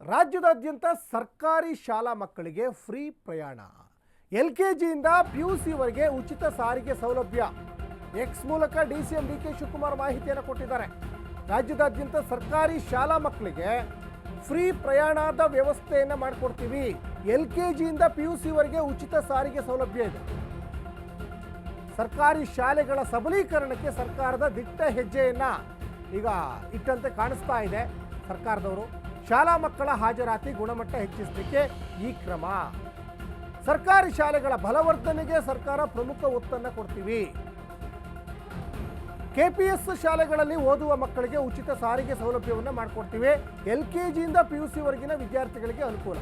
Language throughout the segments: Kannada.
ರಾಜ್ಯದಾದ್ಯಂತ ಸರ್ಕಾರಿ ಶಾಲಾ ಮಕ್ಕಳಿಗೆ ಫ್ರೀ ಪ್ರಯಾಣ. LKGಯಿಂದ PUC ವರೆಗೆ ಉಚಿತ ಸಾರಿಗೆ ಸೌಲಭ್ಯ. ಎಕ್ಸ್ ಮೂಲಕ DCM DK ಶಿವಕುಮಾರ್ ಮಾಹಿತಿಯನ್ನು ಕೊಟ್ಟಿದ್ದಾರೆ. ರಾಜ್ಯದಾದ್ಯಂತ ಸರ್ಕಾರಿ ಶಾಲಾ ಮಕ್ಕಳಿಗೆ ಫ್ರೀ ಪ್ರಯಾಣದ ವ್ಯವಸ್ಥೆಯನ್ನು ಮಾಡಿಕೊಡ್ತೀವಿ. LKGಯಿಂದ PUC ವರೆಗೆ ಉಚಿತ ಸಾರಿಗೆ ಸೌಲಭ್ಯ ಇದೆ. ಸರ್ಕಾರಿ ಶಾಲೆಗಳ ಸಬಲೀಕರಣಕ್ಕೆ ಸರ್ಕಾರದ ದಿಟ್ಟ ಹೆಜ್ಜೆಯನ್ನು ಈಗ ಇಟ್ಟಂತೆ ಕಾಣಿಸ್ತಾ ಇದೆ ಸರ್ಕಾರದವರು. ಶಾಲಾ ಮಕ್ಕಳ ಹಾಜರಾತಿ ಗುಣಮಟ್ಟ ಹೆಚ್ಚಿಸಲಿಕ್ಕೆ ಈ ಕ್ರಮ. ಸರ್ಕಾರಿ ಶಾಲೆಗಳ ಬಲವರ್ಧನೆಗೆ ಸರ್ಕಾರ ಪ್ರಮುಖ ಒತ್ತನ್ನು ಕೊಡ್ತೀವಿ. KPS ಶಾಲೆಗಳಲ್ಲಿ ಓದುವ ಮಕ್ಕಳಿಗೆ ಉಚಿತ ಸಾರಿಗೆ ಸೌಲಭ್ಯವನ್ನು ಮಾಡಿಕೊಡ್ತೀವಿ. LKGಯಿಂದ PUC ವರೆಗಿನ ವಿದ್ಯಾರ್ಥಿಗಳಿಗೆ ಅನುಕೂಲ.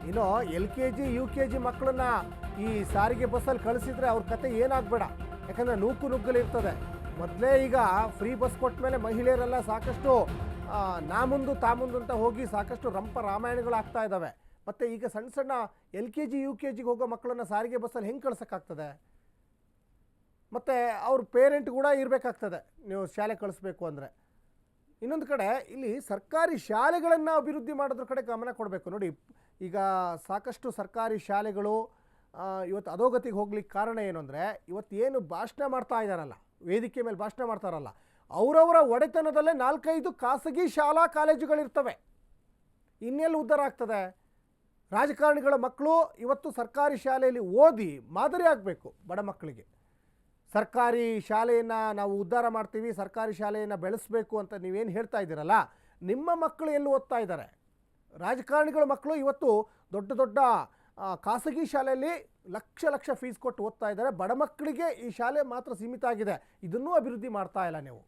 ಇನ್ನು LKG UKG ಮಕ್ಕಳನ್ನ ಈ ಸಾರಿಗೆ ಬಸ್ಸಲ್ಲಿ ಕಳಿಸಿದ್ರೆ ಅವ್ರ ಕತೆ ಏನಾಗಬೇಡ, ಯಾಕಂದರೆ ನುಗ್ಗಲಿರ್ತದೆ. ಮೊದಲೇ ಈಗ ಫ್ರೀ ಬಸ್ ಕೊಟ್ಟ ಮೇಲೆ ಮಹಿಳೆಯರೆಲ್ಲ ಸಾಕಷ್ಟು ನಾ ಮುಂದು ತಾ ಮುಂದು ಅಂತ ಹೋಗಿ ಸಾಕಷ್ಟು ರಂಪ ರಾಮಾಯಣಗಳಾಗ್ತಾ ಇದ್ದಾವೆ. ಮತ್ತು ಈಗ ಸಣ್ಣ ಸಣ್ಣ LKG UKGಗೆ ಹೋಗೋ ಮಕ್ಕಳನ್ನು ಸಾರಿಗೆ ಬಸ್ಸಲ್ಲಿ ಹೆಂಗೆ ಕಳ್ಸೋಕ್ಕಾಗ್ತದೆ? ಮತ್ತು ಅವ್ರ ಪೇರೆಂಟ್ ಕೂಡ ಇರಬೇಕಾಗ್ತದೆ ನೀವು ಶಾಲೆ ಕಳಿಸ್ಬೇಕು ಅಂದರೆ. ಇನ್ನೊಂದು ಕಡೆ ಇಲ್ಲಿ ಸರ್ಕಾರಿ ಶಾಲೆಗಳನ್ನು ಅಭಿವೃದ್ಧಿ ಮಾಡೋದ್ರ ಕಡೆ ಗಮನ ಕೊಡಬೇಕು. ನೋಡಿ, ಈಗ ಸಾಕಷ್ಟು ಸರ್ಕಾರಿ ಶಾಲೆಗಳು ಇವತ್ತು ಅಧೋಗತಿಗೆ ಹೋಗ್ಲಿಕ್ಕೆ ಕಾರಣ ಏನು ಅಂದರೆ, ಇವತ್ತೇನು ಭಾಷಣ ಮಾಡ್ತಾ ಇದ್ದಾರಲ್ಲ, ವೇದಿಕೆ ಮೇಲೆ ಭಾಷಣ ಮಾಡ್ತಾರಲ್ಲ, ಅವರವರ ಒಡೆತನದಲ್ಲೇ 4-5 ಖಾಸಗಿ ಶಾಲಾ ಕಾಲೇಜುಗಳಿರ್ತವೆ. ಇನ್ನೆಲ್ಲಿ ಉದ್ಧಾರ ಆಗ್ತದೆ? ರಾಜಕಾರಣಿಗಳ ಮಕ್ಕಳು ಇವತ್ತು ಸರ್ಕಾರಿ ಶಾಲೆಯಲ್ಲಿ ಓದಿ ಮಾದರಿ ಆಗಬೇಕು ಬಡ ಮಕ್ಕಳಿಗೆ. ಸರ್ಕಾರಿ ಶಾಲೆಯನ್ನು ನಾವು ಉದ್ಧಾರ ಮಾಡ್ತೀವಿ, ಸರ್ಕಾರಿ ಶಾಲೆಯನ್ನು ಬೆಳೆಸಬೇಕು ಅಂತ ನೀವೇನು ಹೇಳ್ತಾ ಇದ್ದೀರಲ್ಲ, ನಿಮ್ಮ ಮಕ್ಕಳು ಎಲ್ಲಿ ಓದ್ತಾ ಇದ್ದಾರೆ? ರಾಜಕಾರಣಿಗಳ ಮಕ್ಕಳು ಇವತ್ತು ದೊಡ್ಡ ದೊಡ್ಡ ಖಾಸಗಿ ಶಾಲೆಯಲ್ಲಿ ಲಕ್ಷ ಫೀಸ್ ಕೊಟ್ಟು ಓದ್ತಾ ಇದ್ದಾರೆ. ಬಡ ಮಕ್ಕಳಿಗೆ ಈ ಶಾಲೆ ಮಾತ್ರ ಸೀಮಿತ ಆಗಿದೆ. ಇದನ್ನೂ ಅಭಿವೃದ್ಧಿ ಮಾಡ್ತಾ ಇಲ್ಲ ನೀವು.